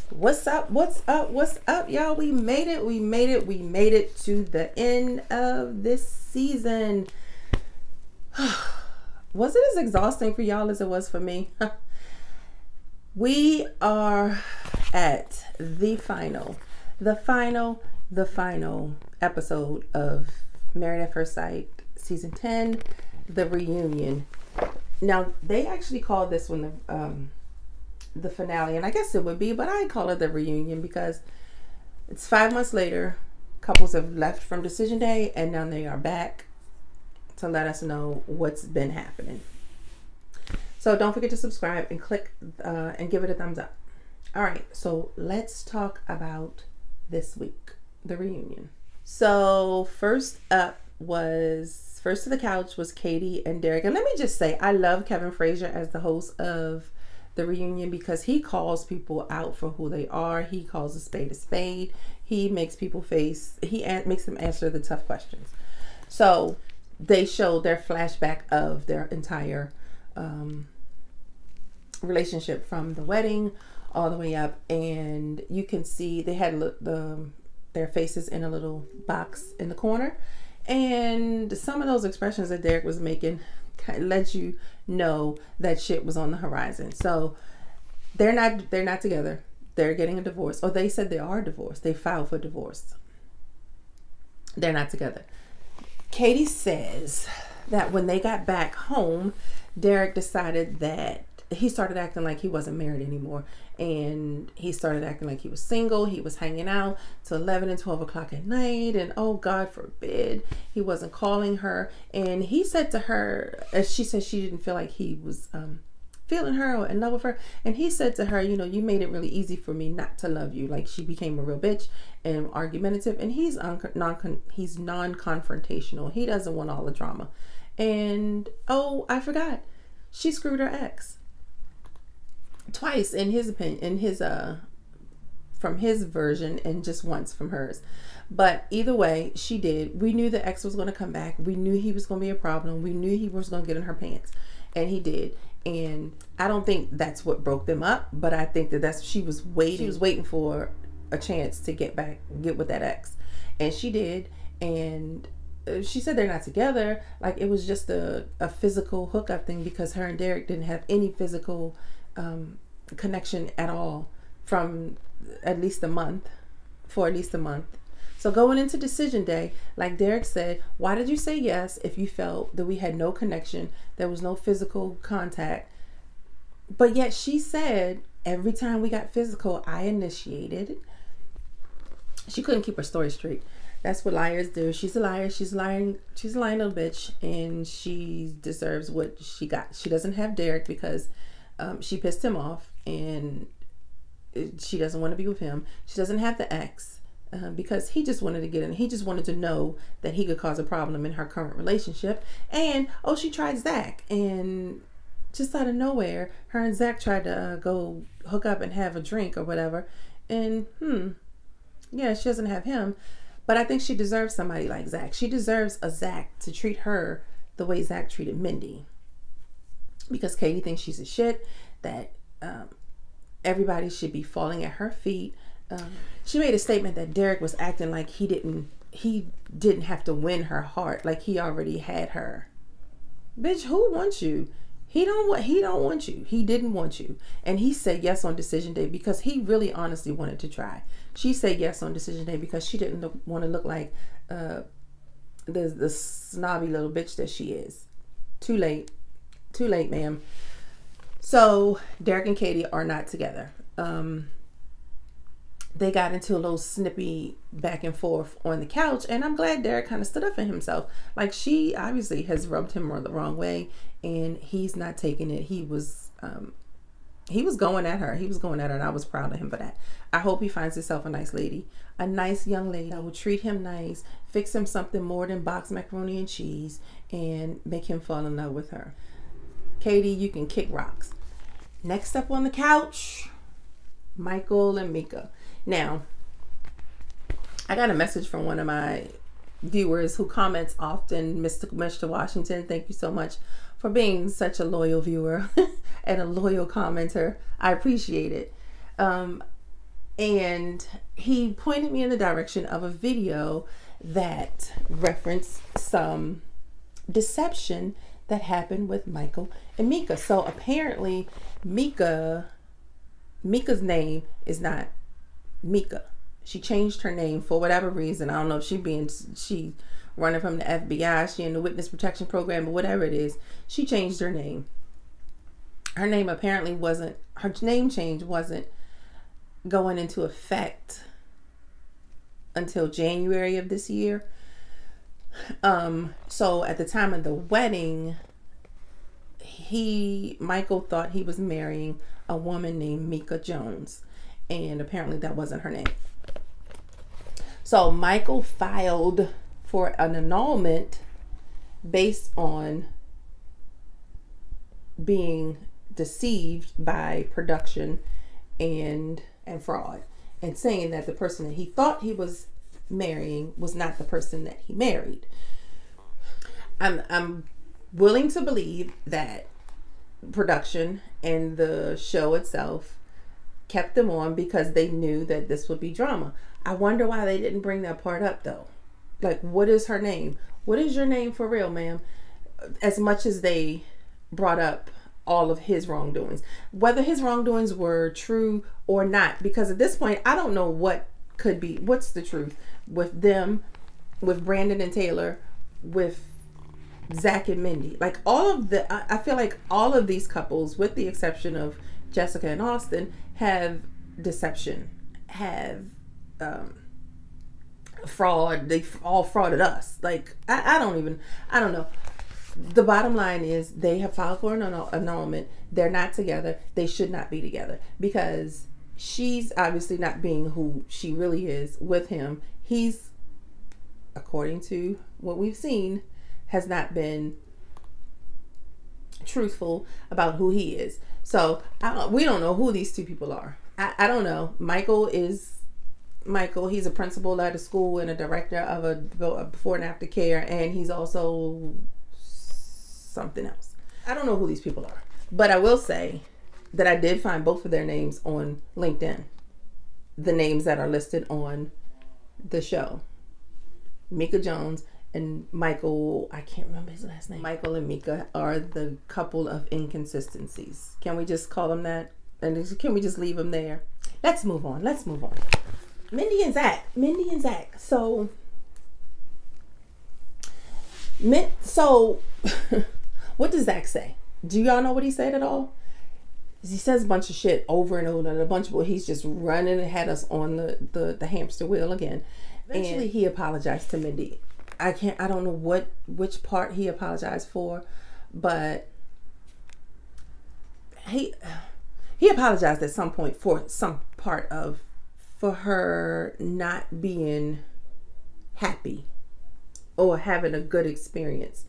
What's up? What's up? What's up, y'all? We made it. We made it. We made it to the end of this season. Was it as exhausting for y'all as it was for me? We are at the final episode of Married at First Sight, season 10, the reunion. Now, they actually called this one the finale, and I guess it would be, but I call it the reunion because it's 5 months later. Couples have left from decision day, and now they are back to let us know what's been happening. So don't forget to subscribe and click and give it a thumbs up. All right, so let's talk about this week, the reunion. So first to the couch was Katie and Derek. And let me just say, I love Kevin Frazier as the host of the reunion because he calls people out for who they are. He calls a spade a spade. He makes people makes them answer the tough questions. So they showed their flashback of their entire relationship from the wedding all the way up, and you can see they had their faces in a little box in the corner, and some of those expressions that Derek was making kind of let you know that shit was on the horizon. So they're not together. They're getting a divorce, or they said they are divorced. They filed for divorce. They're not together. Katie says that when they got back home, Derek decided that he started acting like he wasn't married anymore, and he started acting like he was single. He was hanging out till 11 and 12 o'clock at night, and oh, God forbid, he wasn't calling her. And he said to her, as she said, she didn't feel like he was feeling her or in love with her, and he said to her, you know, you made it really easy for me not to love you. Like, she became a real bitch and argumentative, and he's non-confrontational. He doesn't want all the drama. And oh, I forgot, she screwed her ex twice, in his opinion, from his version, and just once from hers. But either way, she did. We knew the ex was going to come back. We knew he was going to be a problem. We knew he was going to get in her pants, and he did. And I don't think that's what broke them up, but I think that she was waiting for a chance to get with that ex, and she did. And she said they're not together. Like, it was just a physical hookup thing, because her and Derek didn't have any physical connection at all for at least a month. So going into decision day, like Derek said, why did you say yes if you felt that we had no connection, there was no physical contact? But yet she said every time we got physical, I initiated. She couldn't keep her story straight. That's what liars do. She's a liar. She's a lying little bitch, and she deserves what she got. She doesn't have Derek because she pissed him off, and she doesn't want to be with him. She doesn't have the ex because he just wanted to get in. He just wanted to know that he could cause a problem in her current relationship. And oh, she tried Zach, and just out of nowhere, her and Zach tried to go hook up and have a drink or whatever. And yeah, she doesn't have him. But I think she deserves somebody like Zach. She deserves a Zach to treat her the way Zach treated Mindy. Because Katie thinks she's a shit, that everybody should be falling at her feet. She made a statement that Derek was acting like he didn't have to win her heart, like he already had her. Bitch, who wants you? He don't want you. He didn't want you. And he said yes on decision day because he really honestly wanted to try. She said yes on decision day because she didn't want to look like the snobby little bitch that she is. Too late, ma'am. So Derek and Katie are not together. They got into a little snippy back and forth on the couch, and I'm glad Derek kind of stood up for himself. Like, she obviously has rubbed him the wrong way, and he's not taking it. He was going at her. And I was proud of him for that. I hope he finds himself a nice lady, a nice young lady that will treat him nice, fix him something more than boxed macaroni and cheese, and make him fall in love with her. Katie, you can kick rocks. Next up on the couch, Michael and Mika. Now, I got a message from one of my viewers who comments often, Mr. Washington. Thank you so much for being such a loyal viewer and a loyal commenter. I appreciate it. And he pointed me in the direction of a video that referenced some deception that happened with Michael and Mika. So apparently Mika's name is not Mika. She changed her name for whatever reason. I don't know if she running from the FBI, she in the witness protection program, or whatever it is. She changed her name. Her name apparently wasn't, her name change wasn't going into effect until January of this year. So at the time of the wedding, Michael thought he was marrying a woman named Mika Jones, and apparently that wasn't her name. So Michael filed for an annulment based on being deceived by production and fraud, and saying that the person that he thought he was marrying was not the person that he married. I'm willing to believe that production and the show itself kept them on because they knew that this would be drama. I wonder why they didn't bring that part up though. Like, what is her name? What is your name for real, ma'am? As much as they brought up all of his wrongdoings, whether his wrongdoings were true or not, because at this point, I don't know what could be, what's the truth with them, with Brandon and Taylor, with Zach and Mindy. Like all of the, I feel like all of these couples, with the exception of Jessica and Austin, have deception, have fraud. They all frauded us. Like I don't know. The bottom line is they have filed for an annulment. They're not together. They should not be together because she's obviously not being who she really is with him. He's, according to what we've seen, has not been truthful about who he is. So we don't know who these two people are. I don't know. Michael is Michael. He's a principal at a school and a director of a before and after care, and he's also something else. I don't know who these people are, but I will say that I did find both of their names on LinkedIn. The names that are listed on the show. Mika Jones and Michael, I can't remember his last name. Michael and Mika are the couple of inconsistencies. Can we just call them that? And can we just leave them there? Let's move on. Mindy and Zach. So what does Zach say? Do y'all know what he said at all? He says a bunch of shit over and over and a bunch of, he's just running and had us on the hamster wheel again. Eventually he apologized to Mindy. I don't know which part he apologized for, but he apologized at some point for some part of, for her not being happy or having a good experience.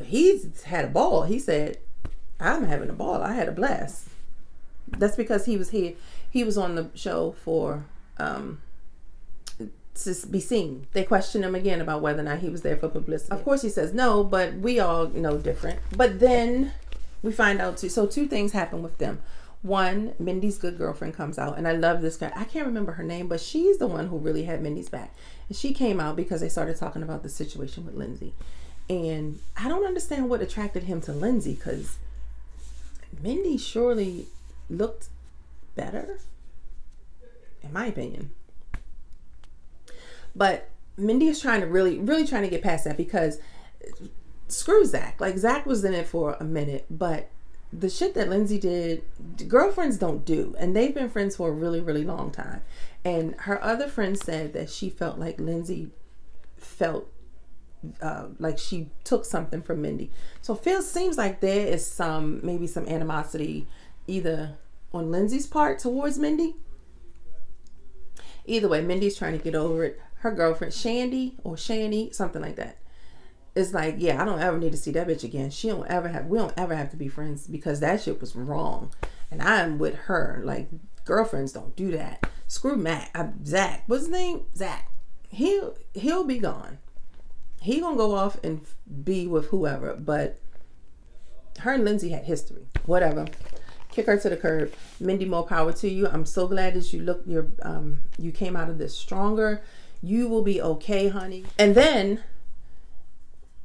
He's had a ball. He said, I'm having a ball. I had a blast. That's because he was here. He was on the show for to be seen. They questioned him again about whether or not he was there for publicity. Of course he says no, but we all know different. But then we find out two things happen with them. One, Mindy's good girlfriend comes out, and I love this guy. I can't remember her name, but she's the one who really had Mindy's back. And she came out because they started talking about the situation with Lindsay. And I don't understand what attracted him to Lindsay, because Mindy surely looked better, in my opinion. But Mindy is trying to really trying to get past that, because screw Zach. Like, Zach was in it for a minute, but the shit that Lindsay did, girlfriends don't do. And they've been friends for a really long time. And her other friend said that she felt like Lindsay felt like she took something from Mindy. So it seems like there is maybe some animosity either on Lindsay's part towards Mindy. Either way, Mindy's trying to get over it. Her girlfriend, Shandy, something like that, is like, yeah, I don't ever need to see that bitch again. We don't ever have to be friends, because that shit was wrong. And I'm with her. Like, girlfriends don't do that. Screw Zach. What's his name? Zach. He'll be gone. He gonna go off and be with whoever. But her and Lindsay had history. Whatever. kick her to the curb. Mindy, more power to you. I'm so glad that you came out of this stronger. You will be okay, honey. And then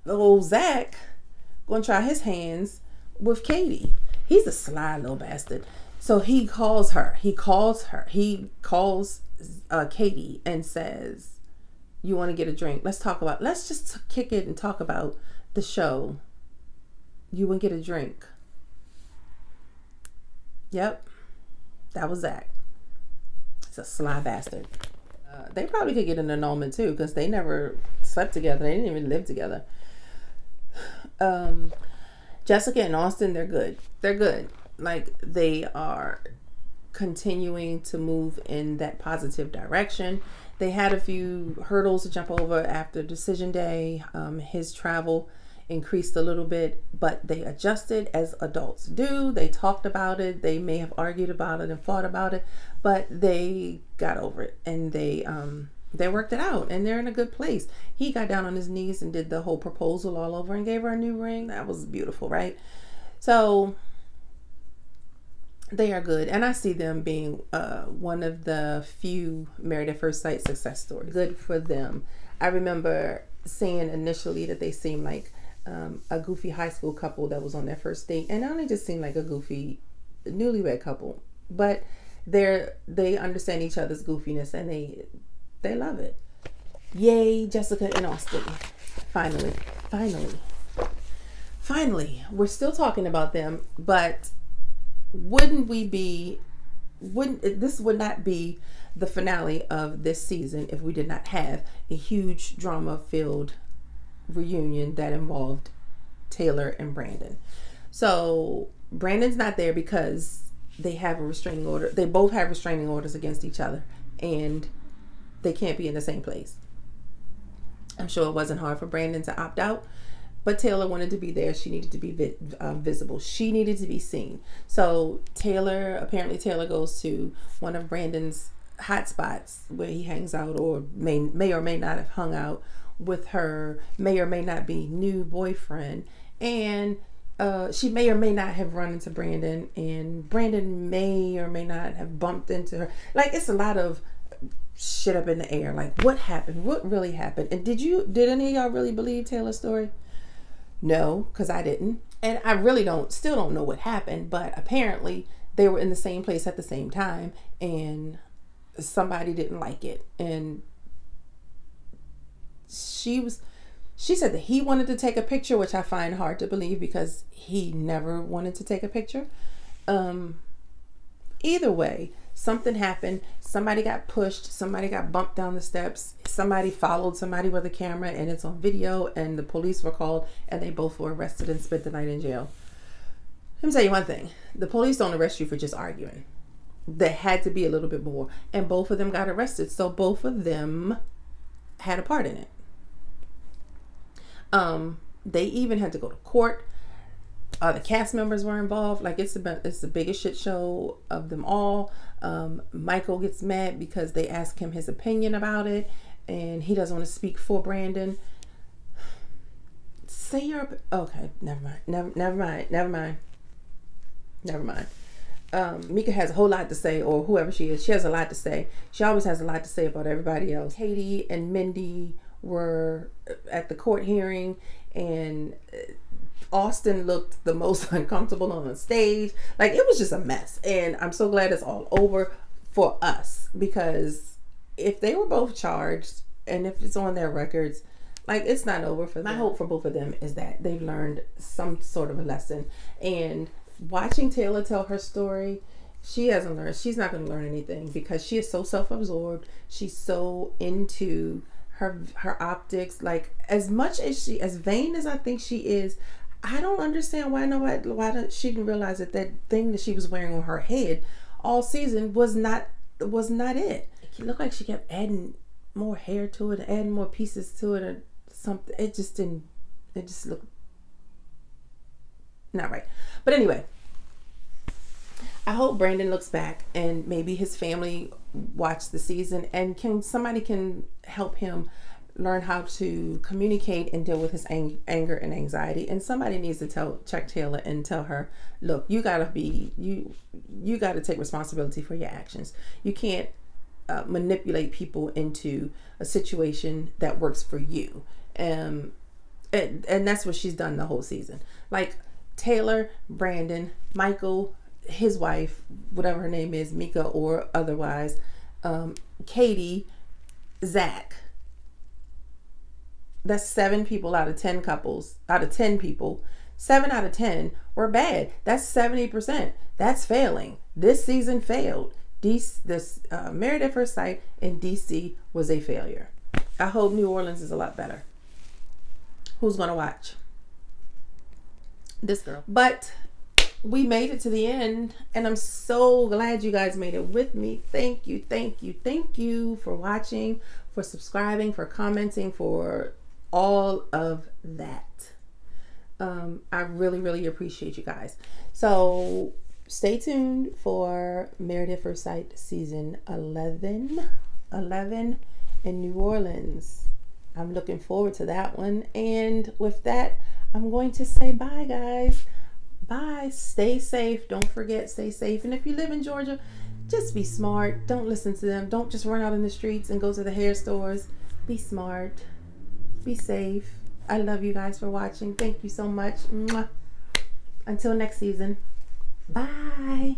old Zach gonna try his hands with Katie. He's a sly little bastard. So he calls Katie and says, you want to get a drink? Let's just kick it and talk about the show. You want to get a drink? Yep, that was Zach. It's a sly bastard. They probably could get an annulment too, because they never slept together. They didn't even live together. Jessica and Austin, they're good. They're good. Like, they are continuing to move in that positive direction. They had a few hurdles to jump over after decision day. His travel increased a little bit, but they adjusted as adults do. They talked about it. They may have argued about it and fought about it, but they got over it, and they worked it out, and they're in a good place. He got down on his knees and did the whole proposal all over and gave her a new ring. That was beautiful, right? So they are good, and I see them being one of the few Married at First Sight success stories. Good for them. I remember saying initially that they seemed like a goofy high school couple that was on their first date, and it only just seemed like a goofy newlywed couple, but they understand each other's goofiness, and they love it. Yay, Jessica and Austin. Finally. We're still talking about them, but this would not be the finale of this season if we did not have a huge drama-filled reunion that involved Taylor and Brandon. So Brandon's not there because they have a restraining order. They both have restraining orders against each other, and they can't be in the same place. I'm sure it wasn't hard for Brandon to opt out, but Taylor wanted to be there. She needed to be visible. She needed to be seen. So apparently Taylor goes to one of Brandon's hot spots where he hangs out, or may or may not have hung out with her, may or may not be new boyfriend. And she may or may not have run into Brandon, and Brandon may or may not have bumped into her. Like, it's a lot of shit up in the air. Like, what happened? What really happened? And did any of y'all really believe Taylor's story? No, because I didn't. And I really still don't know what happened, but apparently they were in the same place at the same time, and somebody didn't like it. And she said that he wanted to take a picture, which I find hard to believe because he never wanted to take a picture. Either way, something happened. Somebody got pushed. Somebody got bumped down the steps. Somebody followed somebody with a camera, and it's on video, and the police were called, and they both were arrested and spent the night in jail. Let me tell you one thing. The police don't arrest you for just arguing. There had to be a little bit more, and both of them got arrested. So both of them had a part in it. They even had to go to court. The cast members were involved. Like, it's the biggest shit show of them all. Michael gets mad because they ask him his opinion about it, and he doesn't want to speak for Brandon. Say your okay. Never mind. Mika has a whole lot to say, or whoever she is. She has a lot to say. She always has a lot to say about everybody else. Katie and Mindy were at the court hearing, and Austin looked the most uncomfortable on the stage. Like, it was just a mess, and I'm so glad it's all over for us, because if they were both charged and if it's on their records, like, it's not over for them. My hope for both of them is that they've learned some sort of a lesson. And watching Taylor tell her story, she hasn't learned. She's not going to learn anything, because she is so self-absorbed. She's so into her optics. Like, as much as as vain as I think she is, I don't understand why she didn't realize that thing that she was wearing on her head all season was not it. It looked like she kept adding more hair to it, adding more pieces to it, or something. It just looked not right. But anyway, I hope Brandon looks back, and maybe his family watch the season, and somebody can help him learn how to communicate and deal with his anger and anxiety. And somebody needs to check Taylor and tell her, look, you gotta take responsibility for your actions. You can't manipulate people into a situation that works for you. And that's what she's done the whole season. Like Taylor, Brandon, Michael, his wife, whatever her name is, Mika or otherwise, Katie, Zach. That's 7 people out of 10 couples. Out of 10 people, 7 out of 10 were bad. That's 70%. That's failing. This season failed. Married at First Sight in DC was a failure. I hope New Orleans is a lot better. Who's gonna watch? This girl. But we made it to the end, and I'm so glad you guys made it with me. Thank you, thank you, thank you for watching, for subscribing, for commenting, for all of that. I really, really appreciate you guys. So stay tuned for Married at First Sight season 11 in New Orleans. I'm looking forward to that one. And with that, I'm going to say bye, guys. Bye. Stay safe. Don't forget, stay safe. And if you live in Georgia, just be smart. Don't listen to them. Don't just run out in the streets and go to the hair stores. Be smart. Be safe. I love you guys for watching. Thank you so much. Mwah. Until next season. Bye.